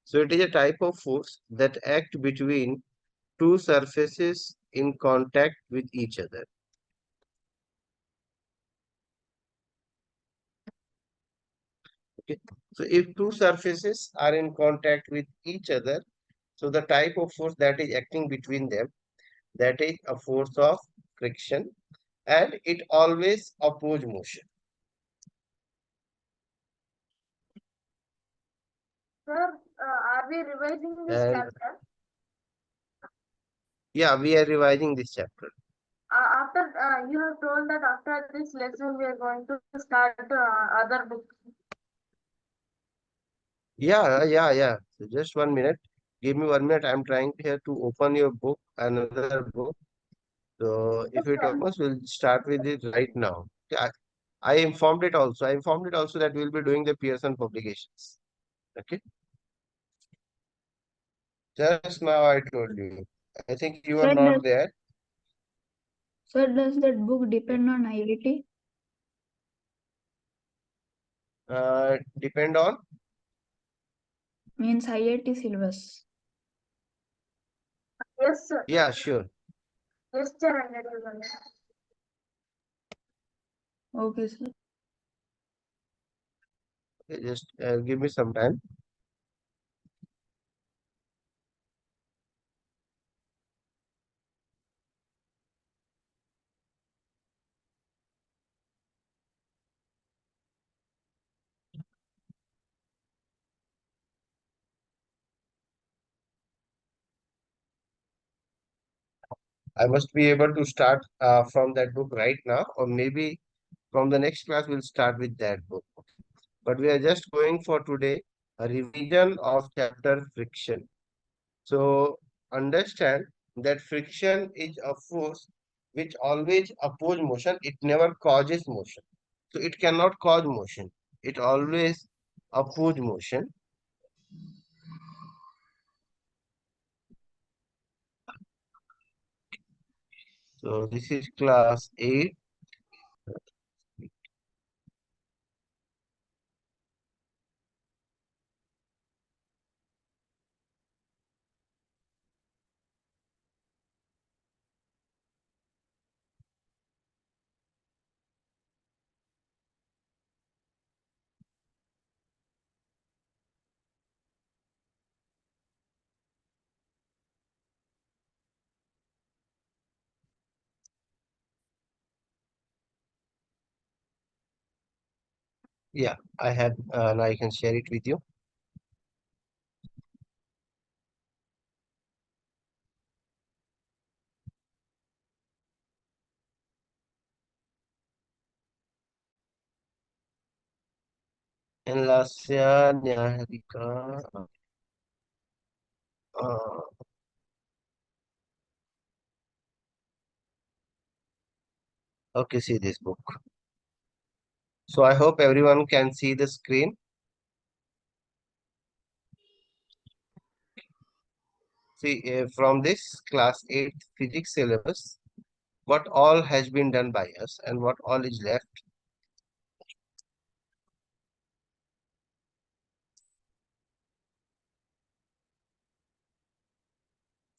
So it is a type of force that act between two surfaces in contact with each other. Okay. So if two surfaces are in contact with each other, so the type of force that is acting between them, that is a force of friction, and it always oppose motion. Sir, are we revising this And chapter? yeah, we are revising this chapter. After you have told that after this lesson we are going to start other books. Yeah. So just 1 minute. Give me 1 minute. I'm trying here to open your book, another book. So if Yes, it sir. opens, we'll start with it right now. Yeah, I informed it also. I informed it also that we'll be doing the Pearson publications. Okay. Just now I told you. I think you are Sir, not does, there. sir, does that book depend on IIT? Depend on. Means IIT syllabus. Yes, sir. Yeah, sure. Yes, sir. And it is on it. Okay, sir. Okay, just give me some time. I must be able to start from that book right now, or maybe from the next class we'll start with that book. But we are just going for today a revision of chapter friction. So understand that friction is a force which always oppose motion. It never causes motion. So it cannot cause motion. It always oppose motion. So this is class 8. Yeah, I have now I can share it with you. Enlace Niharika. Uh, okay, see this book. So I hope everyone can see the screen. See, from this class 8 physics syllabus, what all has been done by us and what all is left.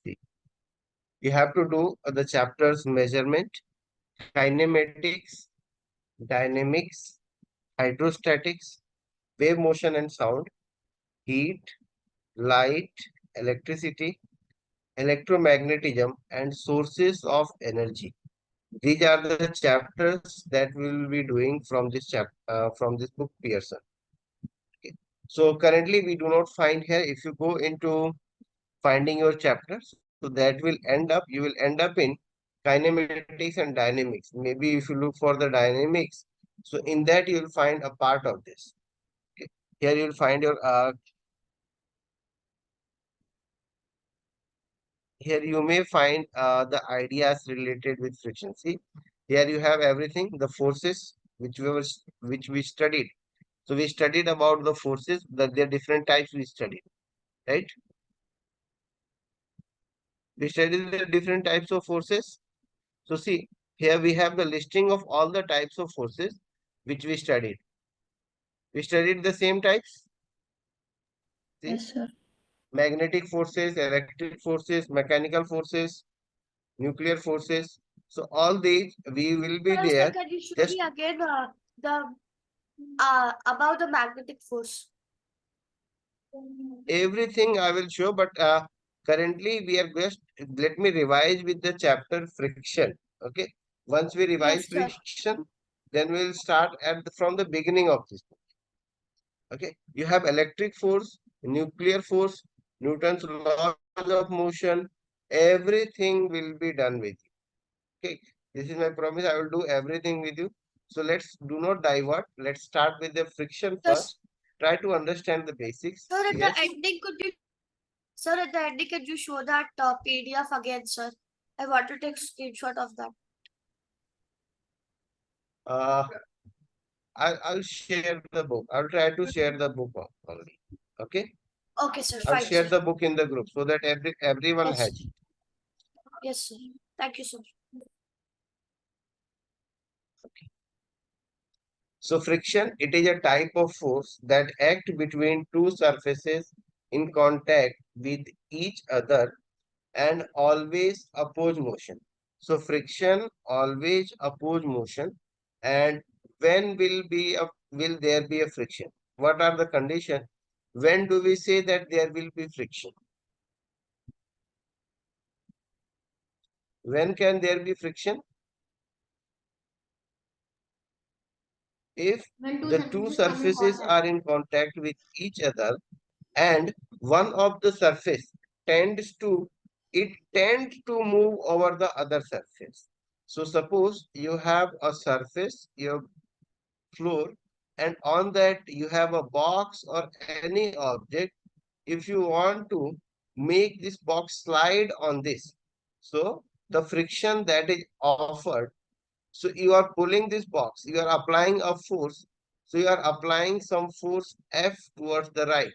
See, you have to do the chapters measurement, kinematics, dynamics, hydrostatics, wave motion and sound, heat, light, electricity, electromagnetism, and sources of energy. These are the chapters that we will be doing from this from this book Pearson. Okay. So currently we do not find here. If you go into finding your chapters, so that will end up you will end up in kinematics and dynamics. Maybe if you look for the dynamics, so in that you will find a part of this. Okay. Here you will find your here you may find the ideas related with friction. See, here you have everything, the forces which we studied. So we studied about the forces, that there are different types we studied, right? We studied the different types of forces. So see, here we have the listing of all the types of forces which we studied. We studied the same types. See, Yes, sir. magnetic forces, electric forces, mechanical forces, nuclear forces. So all these we will be Sir, there. can you show Just me again the about the magnetic force? everything I will show, but currently we are just let me revise with the chapter friction. Okay, once we revise Yes, sir. friction, then we'll start from the beginning of this. Okay, you have electric force, nuclear force, Newton's laws of motion. Everything will be done with you. Okay, this is my promise. I will do everything with you. So let's do not divert. Let's start with the friction Yes. first. Try to understand the basics. Sir, at the Yes. ending, could you, sir, at the ending, could you show that PDF again, sir? I want to take screenshot of that. Uh, I'll share the book. I'll try to share the book only. Okay. Okay, sir. I'll Fine, share sir. the book in the group so that everyone Yes, has sir. it. Yes, sir. Thank you, sir. So friction, it is a type of force that act between two surfaces in contact with each other and always oppose motion. So friction always oppose motion. And when will there be a friction? What are the conditions? When do we say that there will be friction? When can there be friction? If When two the two surfaces come in surfaces contact. are in contact with each other and one of the surface tends to it tends to move over the other surface. So suppose you have a surface, your floor, and on that you have a box or any object. If you want to make this box slide on this, so the friction that is offered, so you are pulling this box, you are applying a force. So you are applying some force F towards the right.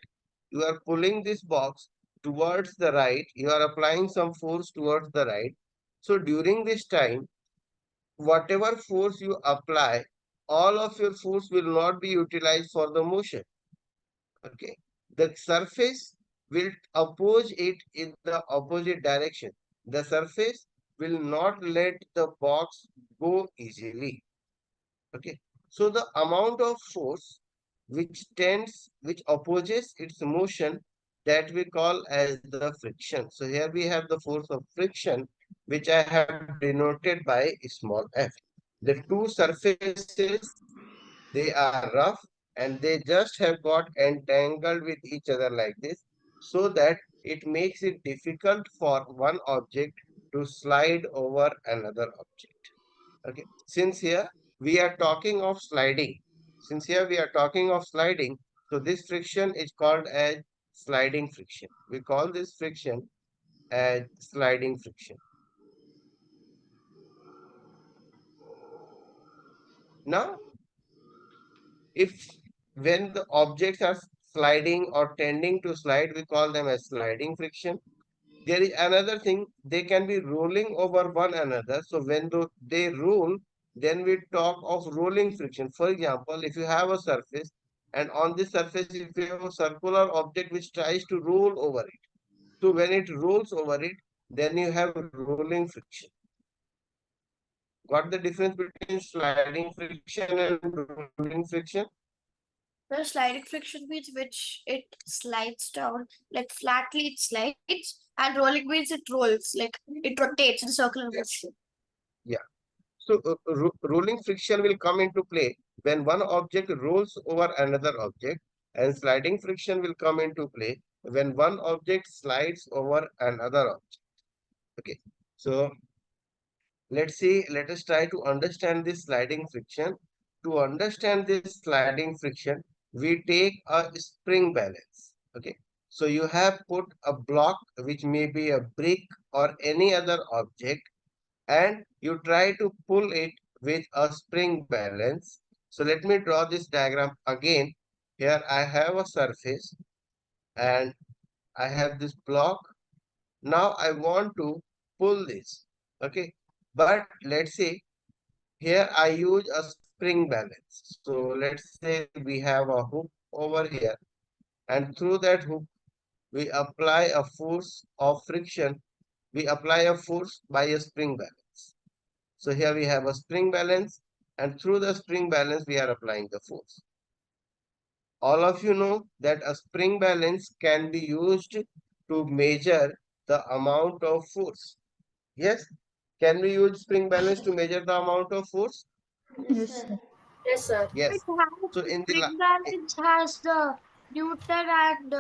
You are pulling this box towards the right. You are applying some force towards the right. So during this time, whatever force you apply, all of your force will not be utilized for the motion. Okay. The surface will oppose it in the opposite direction. The surface will not let the box go easily. Okay, so the amount of force which opposes its motion, that we call as the friction. So here we have the force of friction, which I have denoted by small f. The two surfaces, they are rough and they just have got entangled with each other like this, so that it makes it difficult for one object to slide over another object. Okay, since here we are talking of sliding, so this friction is called as sliding friction. We call this friction as sliding friction. Now, if when the objects are sliding or tending to slide, we call them as sliding friction. There is another thing, they can be rolling over one another. So when they roll, then we talk of rolling friction. For example, if you have a surface and on this surface, if you have a circular object which tries to roll over it. So when it rolls over it, then you have rolling friction. What the difference between sliding friction and rolling friction? The sliding friction means which it slides down, like flatly it slides, and rolling means it rolls, like it rotates in circular motion. Yeah. So rolling friction will come into play when one object rolls over another object, and sliding friction will come into play when one object slides over another object. Okay. So let us try to understand this sliding friction. To understand this sliding friction, we take a spring balance. Okay. So you have put a block, which may be a brick or any other object, and you try to pull it with a spring balance. So let me draw this diagram again. Here I have a surface and I have this block. Now I want to pull this. Okay. But let's say here I use a spring balance. So let's say we have a hook over here and through that hook we apply a force of friction. We apply a force by a spring balance. So here we have a spring balance, and through the spring balance we are applying the force. All of you know that a spring balance can be used to measure the amount of force. Yes? Can we use spring balance to measure the amount of force? Yes, sir. Yes, sir. Yes. It has So in the spring balance has the Newton and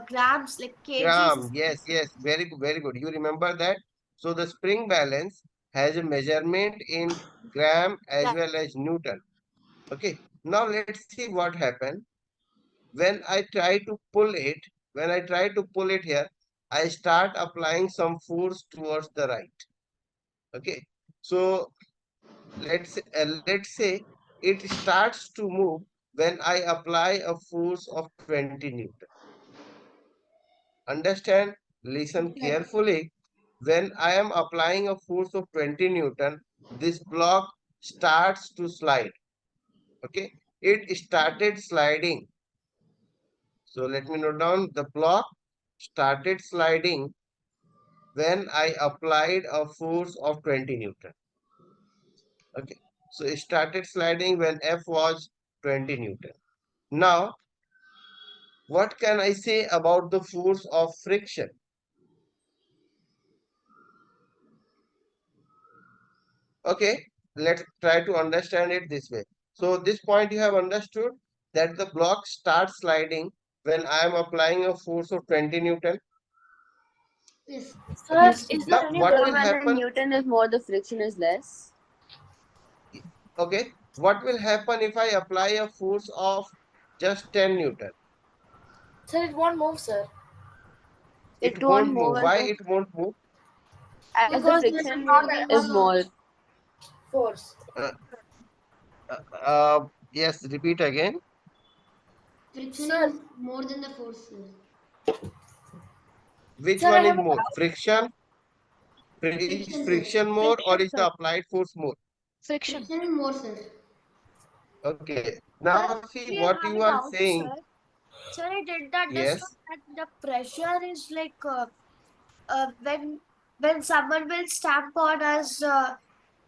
grams like gram, kgs. yes, yes, very good, very good. You remember that? So the spring balance has a measurement in gram as well as Newton. Okay. Now let's see what happened when I try to pull it. When I try to pull it here, I start applying some force towards the right. Okay. So let's say it starts to move when I apply a force of 20 Newton. Understand, listen carefully. When I am applying a force of 20 Newton, this block starts to slide. Okay, it started sliding. So let me note down, the block started sliding when I applied a force of 20 Newton. Okay, so it started sliding when F was 20 Newton. Now, what can I say about the force of friction? Okay, let's try to understand it this way. So this point you have understood that the block starts sliding when I am applying a force of 20 Newton. Yes. Sir, Okay. is Is there Now any what So will when the happen? Newton is more, the friction is less. Okay, what will happen if I apply a force of just 10 Newton? Sir, it won't move, sir. It It won't won't move move. Why it won't move? as the Because there's not friction is enough more. force. Uh, uh, yes, repeat again. Friction is more than the force, sir. Which Sir, I one is have a more? doubt. Friction? Is Friction, sir. friction more or Friction, is the sir. applied force more? Friction. Friction is more, sir. Okay. Sir, Now see we what have you a are doubt, saying. sir. Sir, I didn't understand Yes. that the pressure is like when someone will stamp on us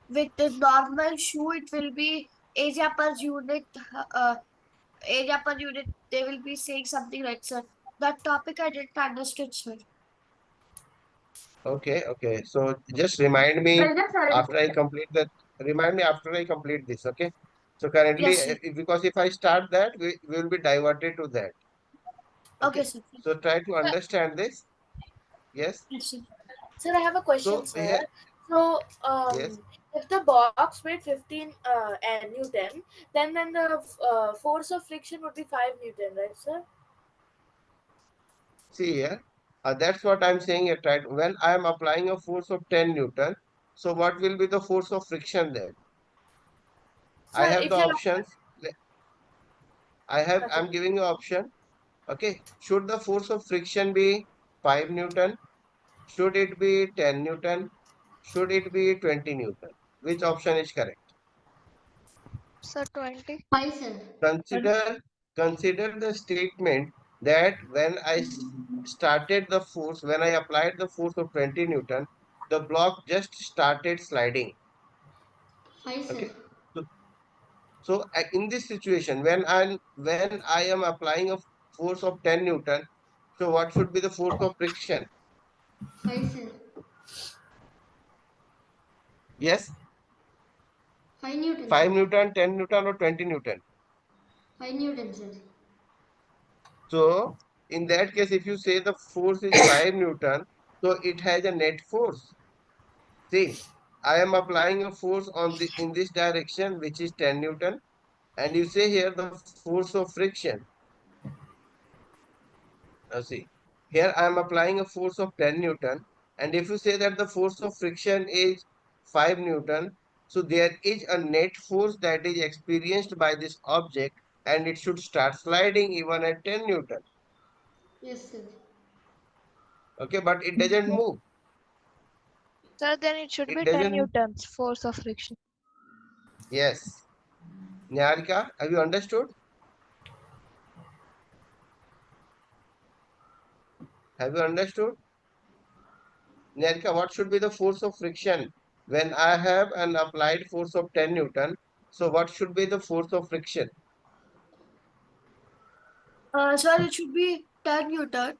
with the normal shoe, it will be area per unit. Uh, area per unit. They will be saying something like, sir. That topic I didn't understand, sir. Okay. Okay. So just remind me Pressure, sir. after I complete that. Remind me after I complete this. Okay. So currently, Yes, sir. because if I start that, we will be diverted to that. Okay, Okay. sir. So try to Sir, understand this. Yes. Yes, sir. sir, I have a question, So sir. here, So, yes. if the box weighed 15 Newton, then the force of friction would be 5 Newton, right, sir? See here. That's what I'm saying here. Right. When I am applying a force of 10 Newton, so what will be the force of friction there? I Sir, have the if you're options. I'm giving you option. Okay. Should the force of friction be 5 Newton? Should it be 10 Newton? Should it be 20 Newton? Which option is correct? Sir, 20. 5, sir. Consider consider the statement that when started the force, when I applied the force of 20 Newton, the block just started sliding. 5, sir. Okay. So, in this situation, when I am applying a force of 10 Newton, so what should be the force of friction? 5, sir. Yes, 5 Newton, 5 sir. Newton, 10 Newton, or 20 Newton. 5 Newton, sir. So in that case, if you say the force is 5 Newton, so it has a net force. See, I am applying a force on the in this direction, which is 10 Newton, and you say here the force of friction. Now see, here I am applying a force of 10 Newton, and if you say that the force of friction is 5 Newton, so there is a net force that is experienced by this object, and it should start sliding even at 10 Newton. Yes, sir. Okay, but it doesn't move. Sir, then it should It be 10 doesn't. newtons force of friction. Yes. Nyarika, have you understood? Have you understood? Nyarka, what should be the force of friction? When I have an applied force of 10 Newton, so what should be the force of friction? Sir, it should be 10 Newton.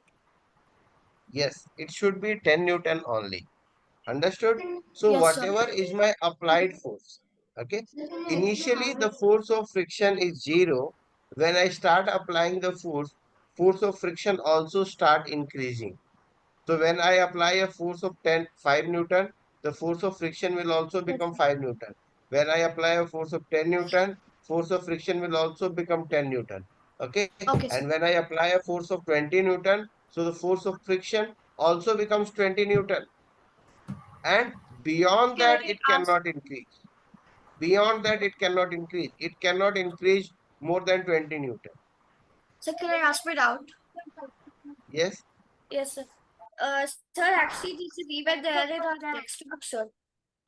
Yes, it should be 10 Newton only. Understood? So Yes, sir. whatever is my applied force, okay? Initially, the force of friction is zero. When I start applying the force of friction also start increasing. So when I apply a force of 5 Newton, the force of friction will also Yes, become sir. 5 Newton. When I apply a force of 10 Newton, force of friction will also become 10 Newton. Okay. Okay, sir. And when I apply a force of 20 Newton, so the force of friction also becomes 20 Newton. And beyond Can I that, can it ask? cannot increase. Beyond that, it cannot increase. It cannot increase more than 20 Newton. Sir, can I ask my doubt? Yes. Yes, sir. Sir, actually, this is even there in our textbook, sir.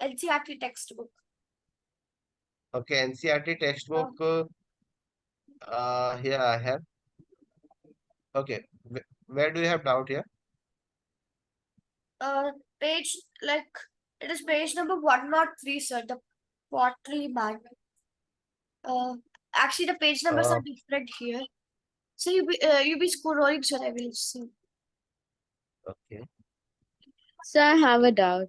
NCRT textbook. Okay. NCRT textbook. Here I have. Okay. Where do you have doubt here? Uh, page like it is page number 103, sir. The pottery man. Uh, actually, the page numbers Uh, are different here. So you be scrolling, sir. I will see. okay. So I have a doubt.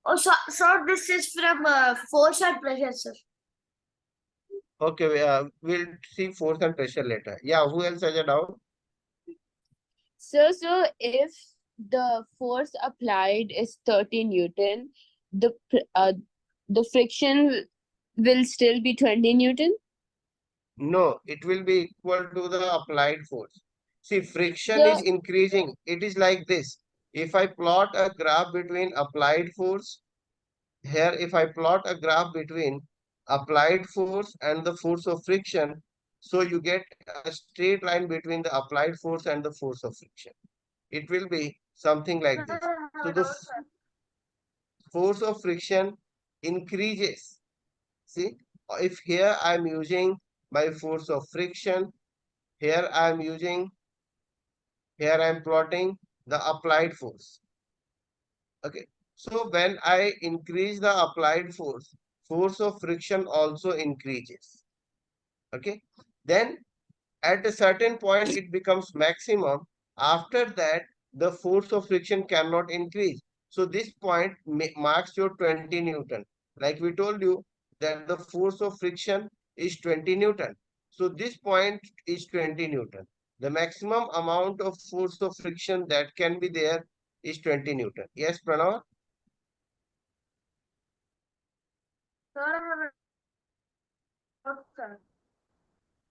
Oh, so this is from force and pressure, sir. Okay. We'll see force and pressure later. Yeah. Who else has a doubt? So if the force applied is 30 Newton, the friction will still be 20 Newton. No, it will be equal to the applied force. See, friction is The increasing. It is like this. If I plot a graph between applied force, here if I plot a graph between applied force and the force of friction, so you get a straight line between the applied force and the force of friction. It will be something like this. So the force of friction increases. See, if here I am using my force of friction, here I am using, here I am plotting the applied force. Okay. So when I increase the applied force, force of friction also increases. Okay. Then at a certain point, it becomes maximum. After that, the force of friction cannot increase. So this point marks your 20 Newton. Like we told you that the force of friction is 20 Newton. So this point is 20 Newton. The maximum amount of force of friction that can be there is 20 Newton. Yes, Pranav? Sir, I have a doubt, sir.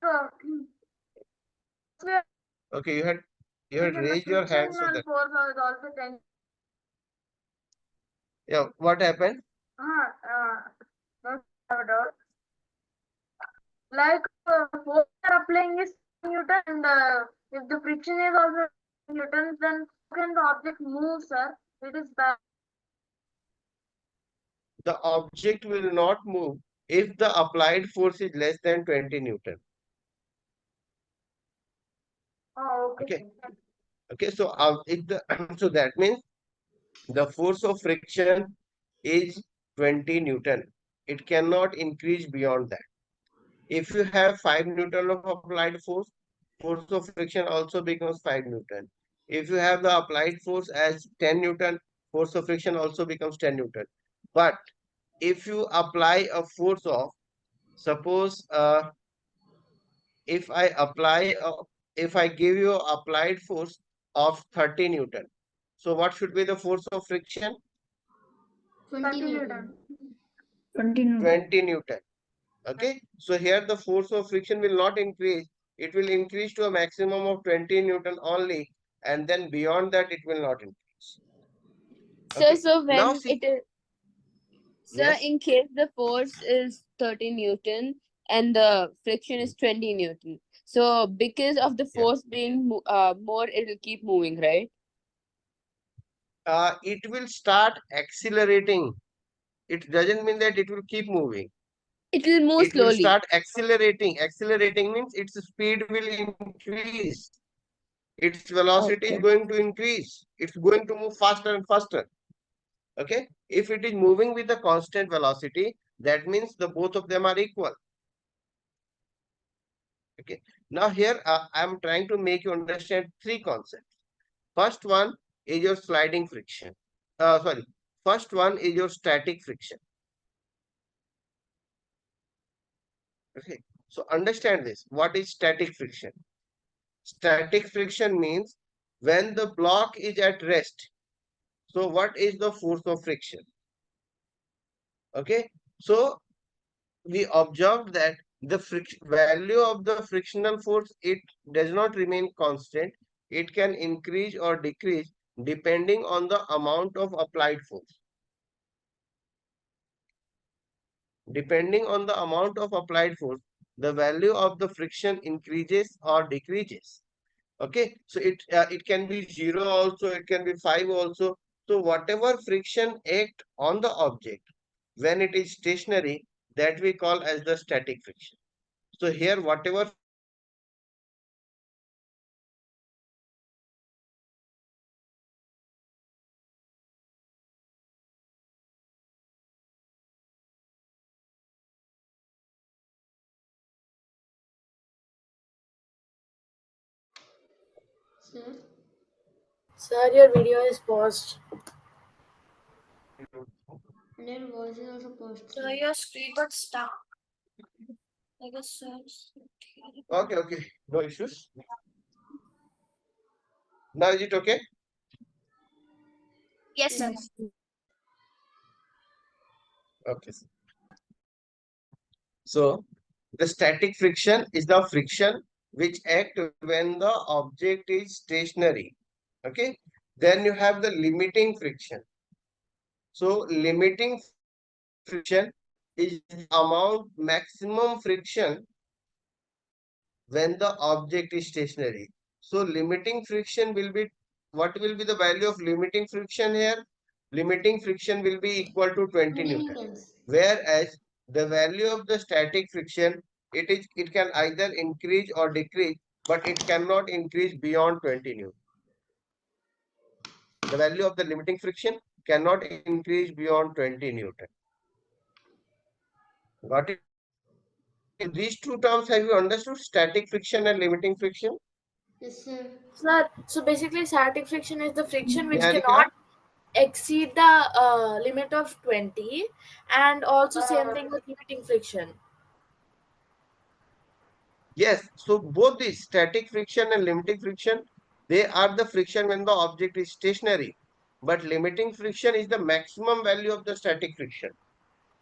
So, Okay, you had the raised your friction hand so and that, force is also 10. yeah, what happened? No doubt. Like force are applying is Newton, and if the friction is also Newton, then how can the object move, sir? It is bad. The object will not move if the applied force is less than 20 Newton. Oh, okay, Okay. sir. Okay. So if the so that means the force of friction is 20 Newton. It cannot increase beyond that. If you have 5 Newton of applied force, force of friction also becomes 5 Newton. If you have the applied force as 10 Newton, force of friction also becomes 10 Newton. But if you apply a force of, suppose if I apply, if I give you applied force of 30 Newton, so what should be the force of friction? 30 Newton. 20 Newton. 20 Newton. Okay. So here the force of friction will not increase. It will increase to a maximum of 20 Newton only. And then beyond that, it will not increase. so Okay. so Now when see, it is so yes, in case the force is 30 Newton and the friction is 20 Newton. So because of the yeah. force being more, it will keep moving, right? It will start accelerating. It doesn't mean that it will keep moving. It will move It will slowly. start accelerating. Accelerating means its speed will increase. its velocity is Okay. going to increase. It's going to move faster and faster. Okay. If it is moving with a constant velocity, that means the both of them are equal. Okay. Now here I am trying to make you understand three concepts. First one is your sliding friction. Sorry. First one is your static friction. Okay. So understand this. What is static friction? Static friction means when the block is at rest. So what is the force of friction? Okay. So we observed that the value of the frictional force, it does not remain constant. It can increase or decrease depending on the amount of applied force. Depending on the amount of applied force, the value of the friction increases or decreases. Okay, so it can be 0 also, it can be 5 also. So whatever friction act on the object when it is stationary, that we call as the static friction. So here whatever friction act on the object when it is stationary, that we call as the static friction. Sir, Sir, your video is paused. and your voice is also paused. So your screen got stuck. I guess so. Okay, no issues. Now is it okay? Yes, sir. Okay. So the static friction is the friction which act when the object is stationary. Okay. Then you have the limiting friction. So limiting friction is the amount maximum friction when the object is stationary. So limiting friction will be, what will be the value of limiting friction here? Limiting friction will be equal to 20 Newton. Whereas the value of the static friction, it can either increase or decrease, but it cannot increase beyond 20 Newton. The value of the limiting friction cannot increase beyond 20 Newton. Got it? These two terms, have you understood? Static friction and limiting friction? Yes, sir. Sir, so basically static friction is the friction which Niharika? cannot exceed the limit of 20, and also same thing with limiting friction. Yes, so both the static friction and limiting friction, they are the friction when the object is stationary. But limiting friction is the maximum value of the static friction.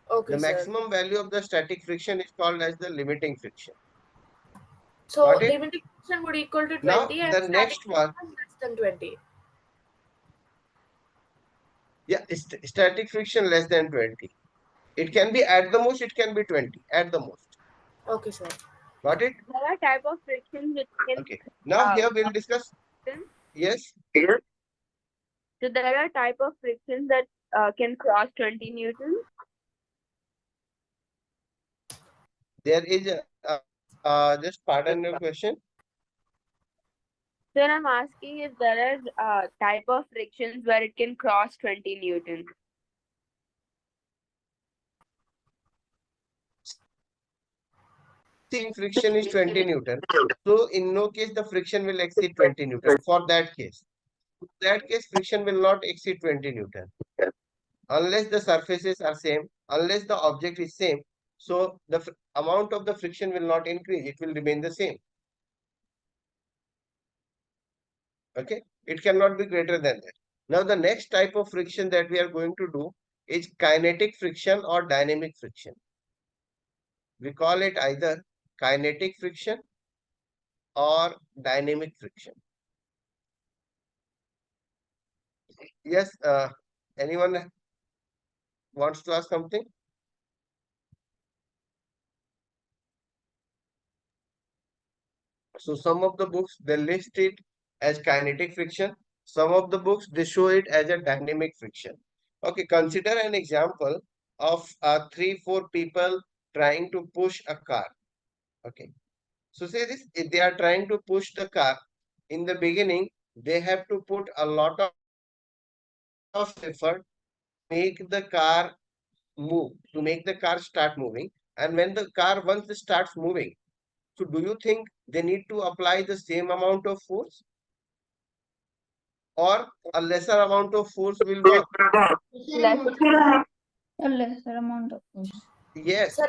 Okay, The sir. maximum value of the static friction is called as the limiting friction. So Got it? limiting friction would equal to Now 20 and the static next one, friction less than 20. yeah, static friction less than 20. It can be at the most, it can be 20 at the most. Okay, sir. Got it? There are type of frictions which can Okay. Now here we'll discuss. Yes. so there are type of frictions that can cross 20 newtons. There is just pardon your question. So I'm asking if there are type of frictions where it can cross 20 newtons. Friction is 20 Newton. So in no case the friction will exceed 20 Newton for that case. In that case, friction will not exceed 20 Newton. Unless the surfaces are same, unless the object is same. So the amount of the friction will not increase. It will remain the same. Okay. It cannot be greater than that. Now the next type of friction that we are going to do is kinetic friction or dynamic friction. We call it either kinetic friction or dynamic friction. Yes, anyone wants to ask something? So some of the books, they list it as kinetic friction. Some of the books, they show it as a dynamic friction. Okay, consider an example of 3-4 people trying to push a car. Okay. So say this, if they are trying to push the car, in the beginning, they have to put a lot of effort make the car move, to make the car start moving. And when the car once it starts moving, so do you think they need to apply the same amount of force, or a lesser amount of force will work? Less. A lesser amount of force. Yes, Sir,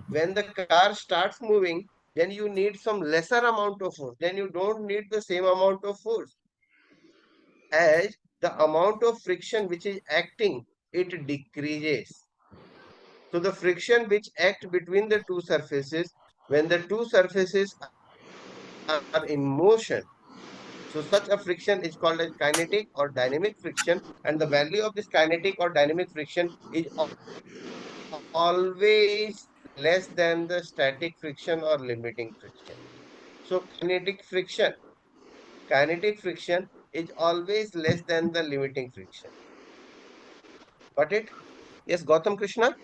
when the car starts moving, then you need some lesser amount of force. Then you don't need the same amount of force, as the amount of friction which is acting, it decreases. So the friction which act between the two surfaces, when the two surfaces are in motion, so such a friction is called as kinetic or dynamic friction, and the value of this kinetic or dynamic friction is always less than the static friction or limiting friction. So kinetic friction is always less than the limiting friction. Got it? Yes, Gautam Krishna,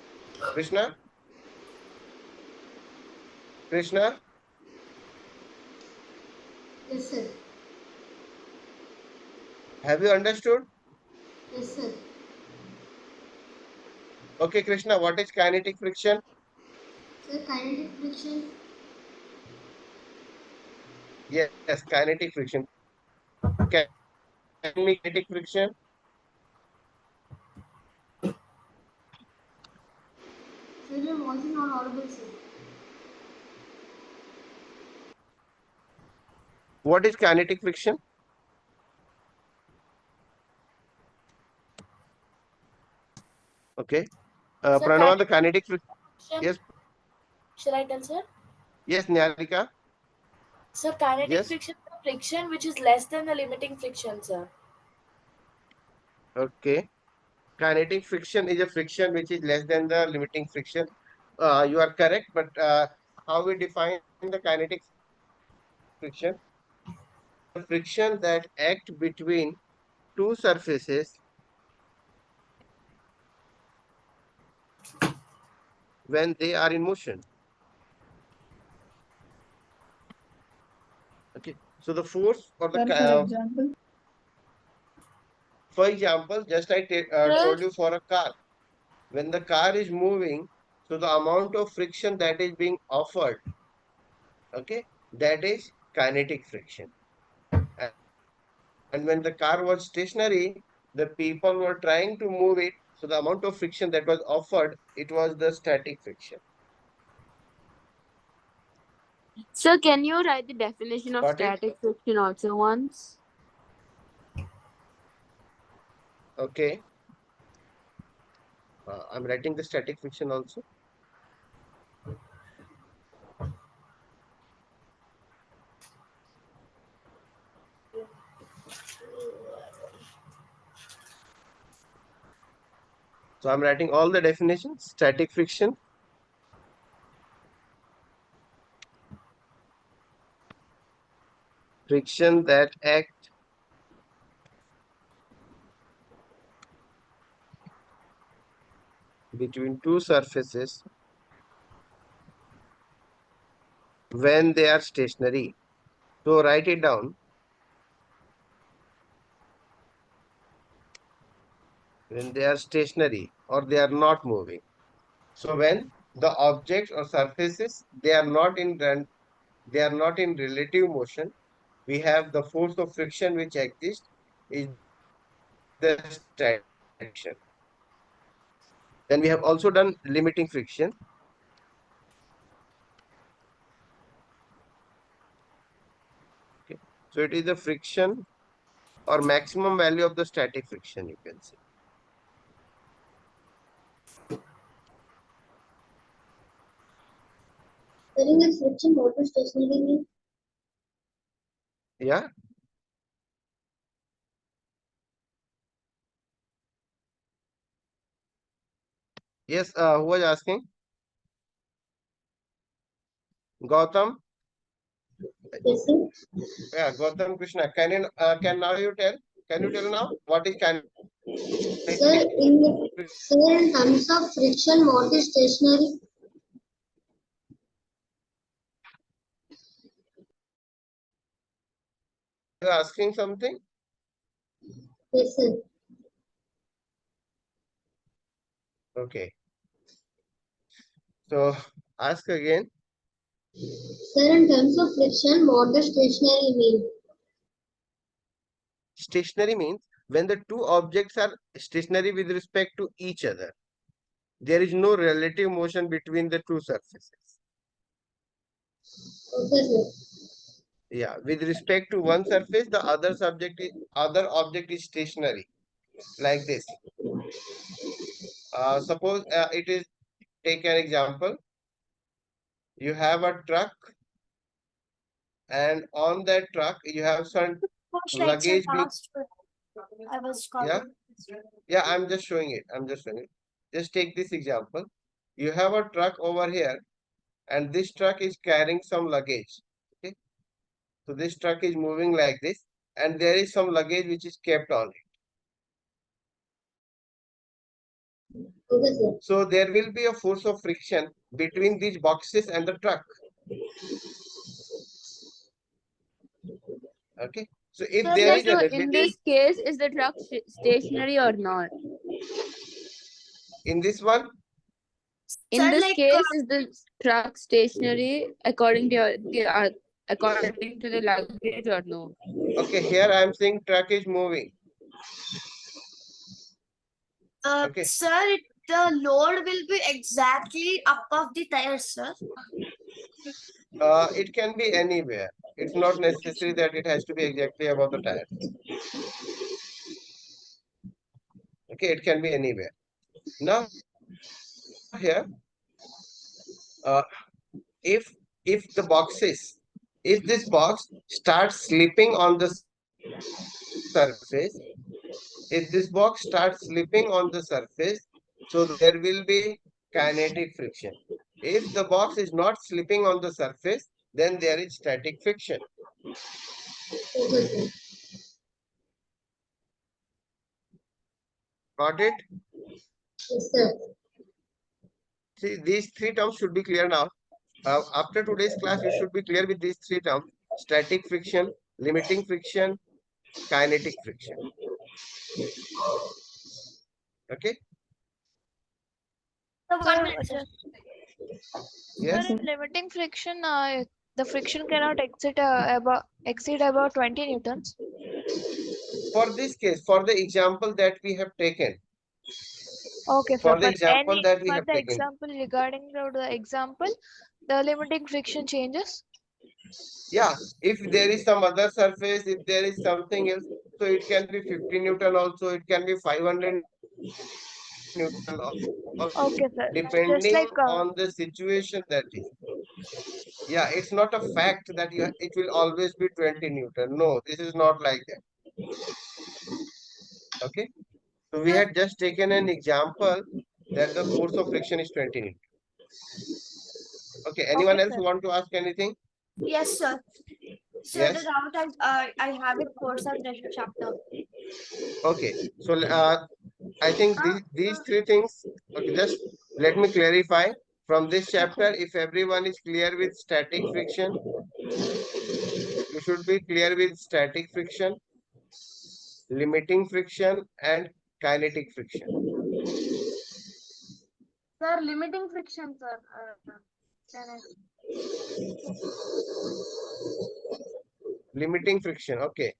Yes, sir. have you understood? Yes, sir. Okay, Krishna, what is kinetic friction? Sir, kinetic friction. Yes, kinetic friction. Can me kinetic friction? Sir, your voice is not audible, sir. What is kinetic friction? Okay. Sir, Pranava, the kinetic friction. friction. Yes, Shall I tell, sir? yes, Niharika. Sir, kinetic Yes. friction is a friction which is less than the limiting friction, sir. Okay. Kinetic friction is a friction which is less than the limiting friction. You are correct, but how we define the kinetic friction? The friction that act between two surfaces when they are in motion. Okay. So the force or the Sir, for example. for example, just I Sir, told you for a car. When the car is moving, so the amount of friction that is being offered, okay, that is kinetic friction. And when the car was stationary, the people were trying to move it, so the amount of friction that was offered, it was the static friction. Sir, can you write the definition of Got it? static friction also once? Okay. I'm writing the static friction also. So I'm writing all the definitions. Static friction, friction that act between two surfaces when they are stationary. So write it down. When they are stationary or they are not moving. So when the objects or surfaces, they are not in relative motion, we have the force of friction which exists is the static friction. Then we have also done limiting friction. Okay. So it is the friction or maximum value of the static friction, you can say. During the friction, what is stationary mean? Yeah. Yes, who was asking? Gautam? Yes, sir. Yeah, Gautam Krishna. Can now you tell? Can you tell now what is kinetic Sir, in terms of friction, what is stationary? you asking something? Yes, sir. Okay. So ask again. Sir, in terms of friction, what does stationary mean? Stationary means when the two objects are stationary with respect to each other. There is no relative motion between the two surfaces. Okay, sir. Yeah, with respect to one surface, the other object is stationary, like this. Suppose it is, take an example. You have a truck, and on that truck you have some luggage being. I was Yeah, calling. yeah. I'm just showing it. Just take this example. You have a truck over here, and this truck is carrying some luggage. Okay, so this truck is moving like this, and there is some luggage which is kept on it. Okay, sir. So there will be a force of friction between these boxes and the truck. Okay. So if Sir, there like, is a So in relative this case, is the truck stationary or not? in this one, In sir, this like, case, is the truck stationary according to according to the luggage or no? okay, here I am saying truck is moving. Okay. sir, the load will be exactly above the tires, sir. It can be anywhere. It's not necessary that it has to be exactly above the tire. Okay, it can be anywhere. Now here, uh, if if the boxes, if this box starts slipping on the surface, if this box starts slipping on the surface, so there will be kinetic friction. If the box is not slipping on the surface, then there is static friction. Okay, sir. Got it? Yes, sir. See, these three terms should be clear now. After today's class, you should be clear with these three terms: static friction, limiting friction, kinetic friction. Okay? Sir, Sir, 1 minute, sir. Yes? sir, in limiting friction, the friction cannot exceed about 20 newtons. For this case, for the example that we have taken, Okay, sir. for the example that we For have the taken, example regarding the example, the limiting friction changes. yeah, if there is some other surface, if there is something else, so it can be 50 Newton also, it can be 500 Newton also, Okay, sir. Just depending like on the situation that is. Yeah, it's not a fact that it will always be 20 Newton. No, this is not like that. Okay. So we had just taken an example that the force of friction is 20 Newton. Okay. Anyone okay, else sir. want to ask anything? Yes, sir. Sir, the Yes. doubt I have it course and pressure chapter. Okay. So I think these three things. Okay. Just let me clarify. From this chapter, if everyone is clear with static friction, you should be clear with static friction, limiting friction, and kinetic friction. Sir, limiting friction, sir. Can I? Limiting friction. Okay.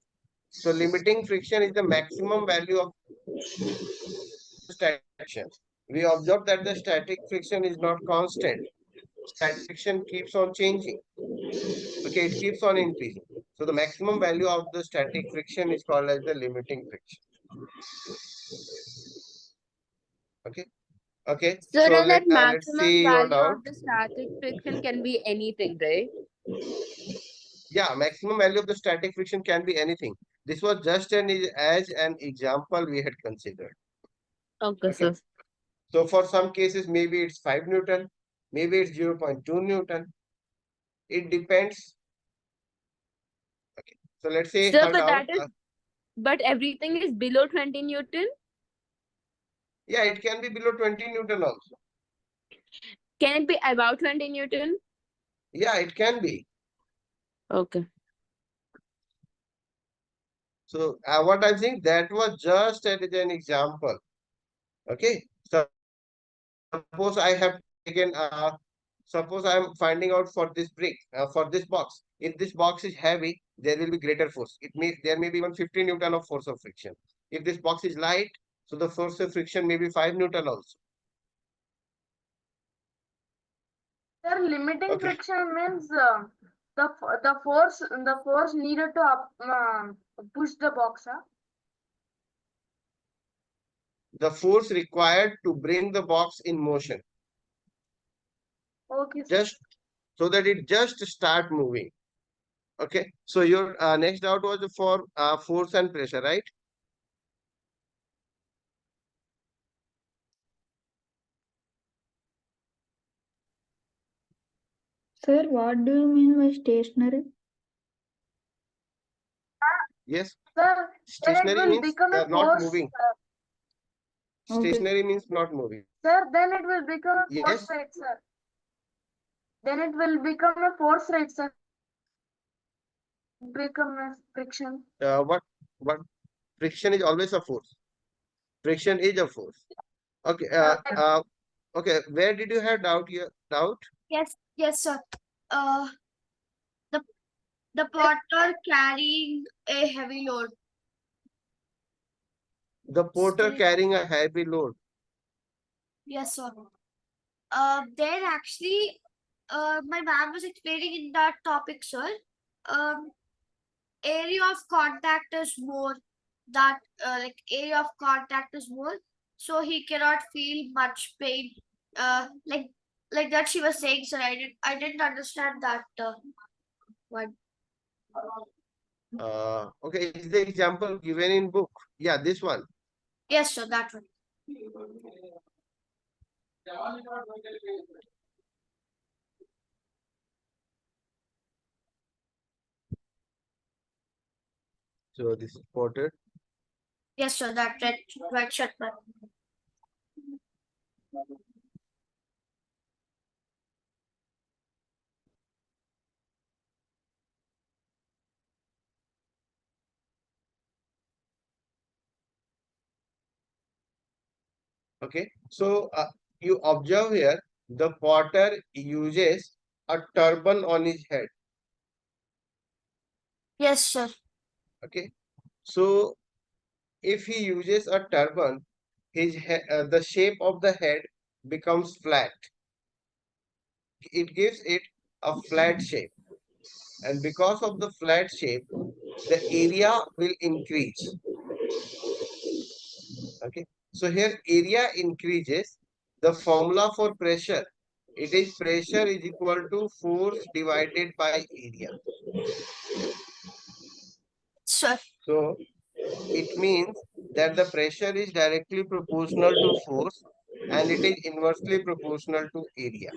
So limiting friction is the maximum value of static friction. We observe that the static friction is not constant. Static friction keeps on changing. Okay, it keeps on increasing. So the maximum value of the static friction is called as the limiting friction. Okay. Okay. So So then that let's maximum see your value doubt. of the static friction can be anything, right? Yeah, maximum value of the static friction can be anything. This was just as an example we had considered. Okay, Okay. sir. So for some cases, maybe it's 5 Newton, maybe it's 0.2 Newton. It depends. Okay. So let's say So her doubt. that is, but everything is below 20 Newton. Yeah, it can be below 20 Newton also. Can it be about 20 Newton? Yeah, it can be. Okay. So what I'm saying, that was just as an example. Okay. Suppose I have taken suppose I am finding out for this brick, for this box. If this box is heavy, there will be greater force. It may there may be even 50 Newton of force of friction. If this box is light, so the force of friction may be 5 Newton also. Sir, limiting Okay. friction means the force needed to push the box. Huh? The force required to bring the box in motion, Okay, sir. just so that it just start moving. Okay. So your next doubt was for force and pressure, right? Sir, what do you mean by stationary? Yes. Sir, then it Stationary will means become a not force. moving. Okay. Stationary means not moving. Sir, then it will become a force, Yes. right, sir? Then it will become a force, right, sir? Become a friction. What friction is always a force. Friction is a force. Okay. Okay. Where did you have doubt here? Doubt? Yes, sir. Uh, the the porter carrying a heavy load. The porter Still- carrying a heavy load. Yes, sir. Then actually, my ma'am was explaining in that topic, sir. Area of contact is more. That like area of contact is more, so he cannot feel much pain. Like that she was saying, sir. I didn't understand that one. Okay. Is the example given in book? Yeah, this one. Yes, sir, that one. So this is porter. Yes, sir, that red shirt man. Okay. So you observe here, the porter uses a turban on his head. Yes, sir. Okay. So if he uses a turban, the shape of the head becomes flat. It gives it a flat shape, and because of the flat shape, the area will increase. Okay. So here area increases. The formula for pressure, it is pressure is equal to force divided by area. Sir. So it means that the pressure is directly proportional to force and it is inversely proportional to area.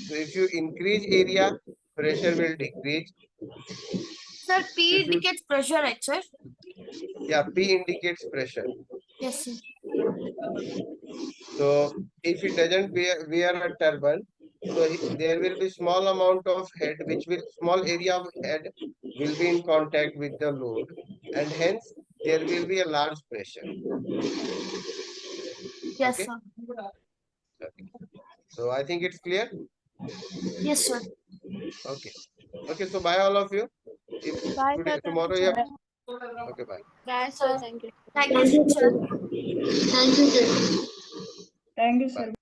So if you increase area, pressure will decrease. Sir, P If you, indicates pressure, right, sir? yeah, P indicates pressure. Yes, sir. So if it doesn't wear a turban, so there will be small amount of head, which will small area of head will be in contact with the load, and hence there will be a large pressure. Yes, Okay. sir. So I think it's clear. Yes, sir. Okay. Okay. So bye all of you. If Bye, today sir. Thank you, tomorrow you sir. have, okay, bye. Bye, sir. Thank you. Thank Thank you, you, sir. sir. Thank you, sir. Thank you, Bye. sir.